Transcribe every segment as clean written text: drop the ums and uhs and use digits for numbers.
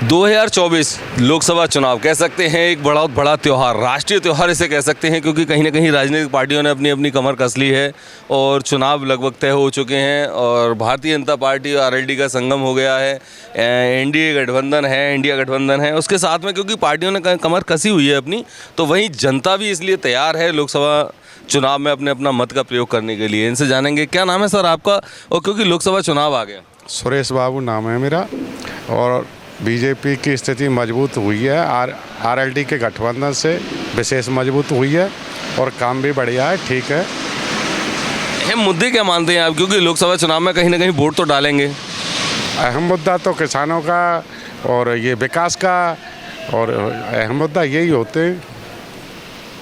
2024 लोकसभा चुनाव कह सकते हैं एक बहुत बड़ा त्यौहार, राष्ट्रीय त्यौहार इसे कह सकते हैं, क्योंकि कहीं ना कहीं राजनीतिक पार्टियों ने अपनी अपनी कमर कस ली है और चुनाव लगभग तय हो चुके हैं और भारतीय जनता पार्टी और आरएलडी का संगम हो गया है। एनडीए गठबंधन है, इंडिया गठबंधन है, उसके साथ में क्योंकि पार्टियों ने कमर कसी हुई है अपनी, तो वहीं जनता भी इसलिए तैयार है लोकसभा चुनाव में अपने अपना मत का प्रयोग करने के लिए। इनसे जानेंगे क्या नाम है सर आपका, और क्योंकि लोकसभा चुनाव आ गया। सुरेश बाबू नाम है मेरा। और बीजेपी की स्थिति मजबूत हुई है, आरएलडी के गठबंधन से विशेष मजबूत हुई है और काम भी बढ़िया है, ठीक है। अहम मुद्दे क्या मानते हैं आप, क्योंकि लोकसभा चुनाव में कहीं ना कहीं वोट तो डालेंगे? अहम मुद्दा तो किसानों का और ये विकास का, और अहम मुद्दा यही होते हैं।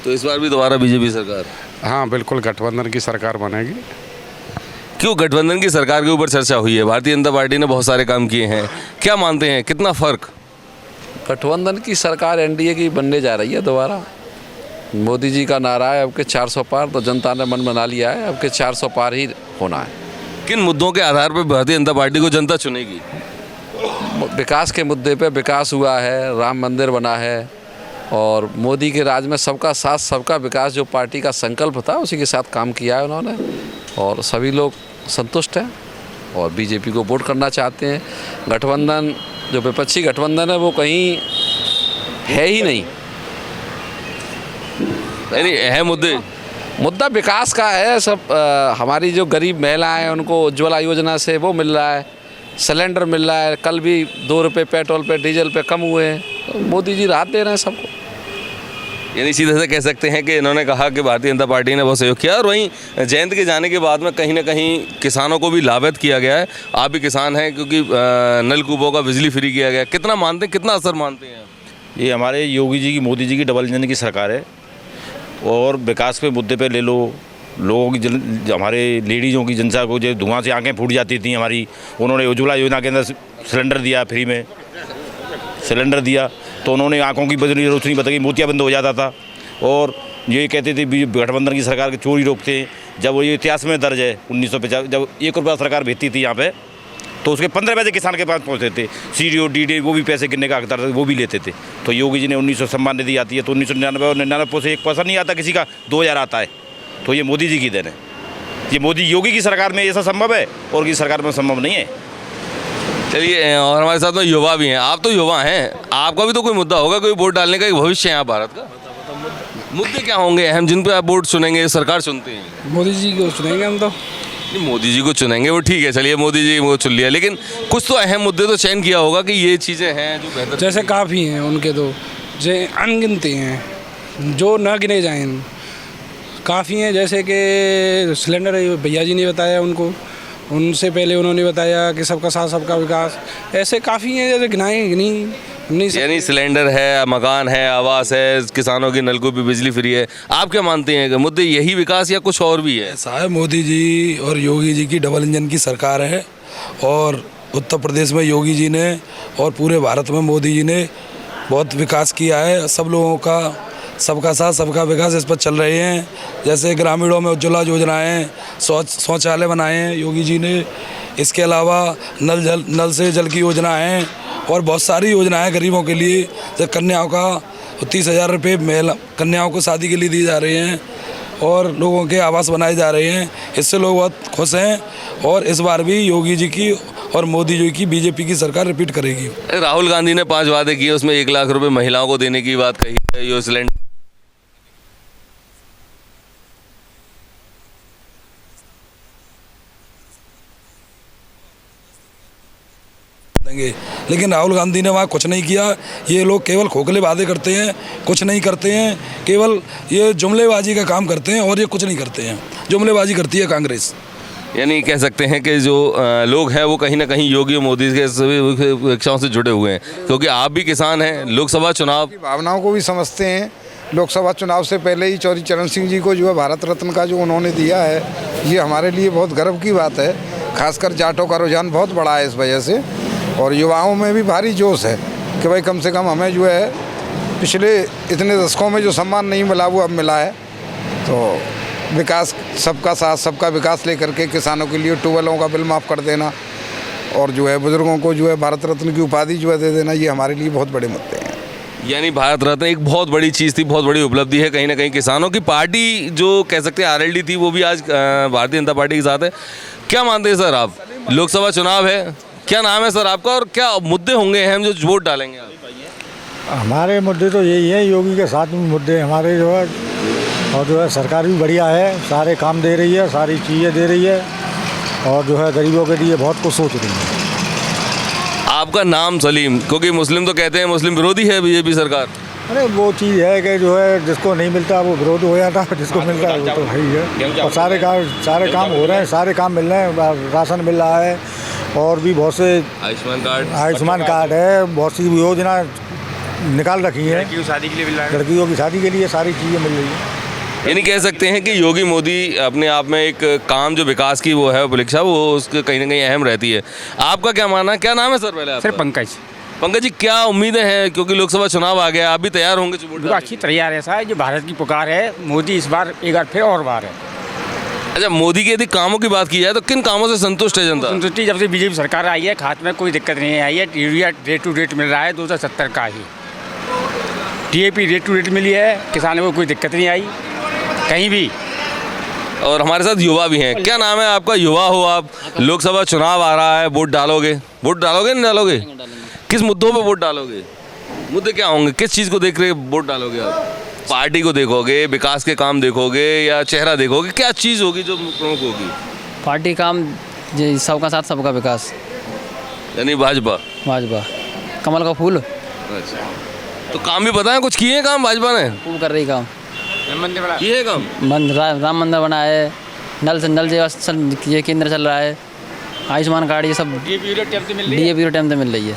तो इस बार भी दोबारा बीजेपी सरकार? हाँ बिल्कुल, गठबंधन की सरकार बनेगी। क्यों गठबंधन की सरकार के ऊपर चर्चा हुई है? भारतीय जनता पार्टी ने बहुत सारे काम किए हैं, क्या मानते हैं कितना फर्क? गठबंधन की सरकार एनडीए की बनने जा रही है दोबारा। मोदी जी का नारा है अब के 400 पार, तो जनता ने मन बना लिया है अब के 400 पार ही होना है। किन मुद्दों के आधार पर भारतीय जनता पार्टी को जनता चुनेगी? विकास के मुद्दे पे विकास हुआ है, राम मंदिर बना है, और मोदी के राज में सबका साथ सबका विकास जो पार्टी का संकल्प था उसी के साथ काम किया है उन्होंने, और सभी लोग संतुष्ट हैं और बीजेपी को वोट करना चाहते हैं। गठबंधन जो विपक्षी गठबंधन है वो कहीं है ही नहीं। अहम मुद्दा विकास का है सब। हमारी जो गरीब महिलाएं हैं उनको उज्ज्वला योजना से वो मिल रहा है, सिलेंडर मिल रहा है, कल भी 2 रुपये पेट्रोल पे डीजल पे कम हुए हैं, तो मोदी जी राहत दे रहे हैं सबको। यानी सीधे से कह सकते हैं कि इन्होंने कहा कि भारतीय जनता पार्टी ने बहुत सहयोग किया, और वहीं जयंत के जाने के बाद में कहीं ना कहीं किसानों को भी लाभान्वित किया गया है। आप भी किसान हैं, क्योंकि नलकूपों का बिजली फ्री किया गया। कितना मानते हैं, कितना असर मानते हैं? ये हमारे योगी जी की, मोदी जी की डबल इंजन की सरकार है, और विकास के मुद्दे पे ले लो, लोगों की हमारे लेडीज़ों की जनता को जो धुआं से आंखें फूट जाती थी हमारी, उन्होंने उज्ज्वला योजना के अंदर सिलेंडर दिया, फ्री में सिलेंडर दिया, तो उन्होंने आंखों की बदली रोशनी बताई, मोतियाबंद हो जाता था। और ये कहते थे गठबंधन की सरकार की चोरी रोकते हैं, जब वो ये इतिहास में दर्ज है 1950 जब 1 रुपया सरकार भेजती थी यहाँ पे, तो उसके 15 पैसे किसान के पास पहुँचते थे। सीडीओ डीडी वो भी पैसे गिनने का हकदार वो भी लेते थे। तो योगी जी ने 1900 सम्मान निधि आती है, तो 1999 और 99 से 1 पैसा नहीं आता किसी का, 2000 आता है, तो ये मोदी जी की देन है। ये मोदी योगी की सरकार में ऐसा संभव है और की सरकार में संभव नहीं है। चलिए, और हमारे साथ में युवा भी हैं। आप तो युवा हैं, आपका भी तो कोई मुद्दा होगा, कोई वोट डालने का एक भविष्य है यहाँ भारत का। मुद्दे क्या होंगे अहम जिन पे आप वोट चुनेंगे? सरकार चुनते हैं मोदी जी को चुनेंगे हम तो। नहीं, मोदी जी को चुनेंगे वो ठीक है, चलिए मोदी जी को चुन लिया, लेकिन कुछ तो अहम मुद्दे तो चयन किया होगा कि ये चीज़ें हैं जो बेहतर। जैसे काफ़ी हैं उनके तो, जो अनगिनती हैं जो न गिने जाएं, काफ़ी हैं। जैसे कि सिलेंडर भैया जी ने बताया उनको, उनसे पहले उन्होंने बताया कि सबका साथ सबका विकास, ऐसे काफ़ी हैं जैसे गिनाएँ नहीं। यानी सिलेंडर है, मकान है, आवास है, किसानों की नलकूप भी बिजली फ्री है। आप क्या मानते हैं कि मुद्दे यही विकास या कुछ और भी है? ऐसा है, मोदी जी और योगी जी की डबल इंजन की सरकार है, और उत्तर प्रदेश में योगी जी ने और पूरे भारत में मोदी जी ने बहुत विकास किया है। सब लोगों का सबका साथ सबका विकास इस पर चल रहे हैं। जैसे ग्रामीणों में उज्ज्वला योजनाएँ, शौचालय बनाए हैं योगी जी ने। इसके अलावा नल से जल की योजना है, और बहुत सारी योजनाएं गरीबों के लिए। जैसे कन्याओं का 30,000 रुपये महिला कन्याओं को शादी के लिए दिए जा रहे हैं, और लोगों के आवास बनाए जा रहे हैं। इससे लोग बहुत खुश हैं, और इस बार भी योगी जी की और मोदी जी की बीजेपी की सरकार रिपीट करेगी। राहुल गांधी ने 5 वादे किए, उसमें 1 लाख रुपए महिलाओं को देने की बात कही है। यो सिलेंडर देंगे, लेकिन राहुल गांधी ने वहाँ कुछ नहीं किया। ये लोग केवल खोखले वादे करते हैं, कुछ नहीं करते हैं, केवल ये जुमलेबाजी का काम करते हैं, और ये कुछ नहीं करते हैं। जुमलेबाजी करती है कांग्रेस। यानी कह सकते हैं कि जो लोग हैं वो कहीं ना कहीं योगी और मोदी के सभी इच्छाओं से जुड़े हुए हैं, क्योंकि आप भी किसान हैं। लोकसभा चुनाव की भावनाओं को भी समझते हैं। लोकसभा चुनाव से पहले ही चौधरी चरण सिंह जी को जो है भारत रत्न का जो उन्होंने दिया है, ये हमारे लिए बहुत गर्व की बात है। खासकर जाटों का रुझान बहुत बड़ा है इस वजह से, और युवाओं में भी भारी जोश है कि भाई कम से कम हमें जो है पिछले इतने दशकों में जो सम्मान नहीं मिला वो अब मिला है। तो विकास, सबका साथ सबका विकास लेकर के किसानों के लिए ट्यूबवेलों का बिल माफ़ कर देना, और जो है बुजुर्गों को जो है भारत रत्न की उपाधि जो है दे देना, ये हमारे लिए बहुत बड़े मुद्दे हैं। यानी भारत रत्न एक बहुत बड़ी चीज़ थी, बहुत बड़ी उपलब्धि है। कहीं ना कहीं किसानों की पार्टी जो कह सकते हैं आरएलडी थी, वो भी आज भारतीय जनता पार्टी के साथ है। क्या मानते हैं सर आप? लोकसभा चुनाव है, क्या नाम है सर आपका और क्या मुद्दे होंगे अहम जो वोट डालेंगे आप? हमारे मुद्दे तो यही है, योगी के साथ में मुद्दे हमारे जो है, और जो है सरकार भी बढ़िया है, सारे काम दे रही है, सारी चीज़ें दे रही है, और जो है गरीबों के लिए बहुत कुछ सोच रही है। आपका नाम सलीम, क्योंकि मुस्लिम तो कहते हैं मुस्लिम विरोधी है बीजेपी सरकार। अरे वो चीज़ है कि जो है जिसको नहीं मिलता वो विरोध हो जाता है, जिसको मिलता है वो तो है ही है। और सारे काम हो रहे हैं, सारे काम मिल रहे हैं, राशन मिल रहा है, और भी बहुत से आयुष्मान कार्ड है, बहुत सी योजना निकाल रखी है, लड़कियों की शादी के लिए सारी चीज़ें मिल रही है। यानी कह सकते हैं कि योगी मोदी अपने आप में एक काम जो विकास की वो है परीक्षा, वो उसके कहीं ना कहीं अहम रहती है। आपका क्या मानना है? क्या नाम है सर पहले आपका? सर पंकज। पंकज जी, क्या उम्मीदें हैं, क्योंकि लोकसभा चुनाव आ गया, आप भी तैयार होंगे? बिल्कुल अच्छी तैयार है साहब, जो भारत की पुकार है, मोदी इस बार एक बार फिर और बार है। अच्छा, मोदी के यदि कामों की बात की जाए तो किन कामों से संतुष्ट है जनता? संतुष्टि जब से बीजेपी सरकार आई है, खाते में कोई दिक्कत नहीं आई है। यूरिया रेट टू रेट मिल रहा है 2070 का ही, DAP रेट टू रेट मिली है, किसानों को कोई दिक्कत नहीं आई कहीं भी। और हमारे साथ युवा भी हैं। क्या नाम है आपका? युवा हो आप, लोकसभा चुनाव आ रहा है, वोट डालोगे? वोट डालोगे नहीं डालोगे? किस मुद्दों पे वोट डालोगे? मुद्दे क्या होंगे? किस चीज़ को देख रहे वोट डालोगे आप? पार्टी को देखोगे, विकास के काम देखोगे, या चेहरा देखोगे? क्या चीज़ होगी जो प्रमुख होगी? पार्टी काम जी, सबका साथ सबका विकास, यानी भाजपा। भाजपा कमल का फूल। अच्छा, तो काम भी पता है, कुछ किए हैं काम भाजपा ने? खूब कर रही काम, किए काम? राम मंदिर बना है, नल से नल ये केंद्र चल रहा है, आयुष्मान कार्ड, ये सब DAP टाइम से मिल रही है।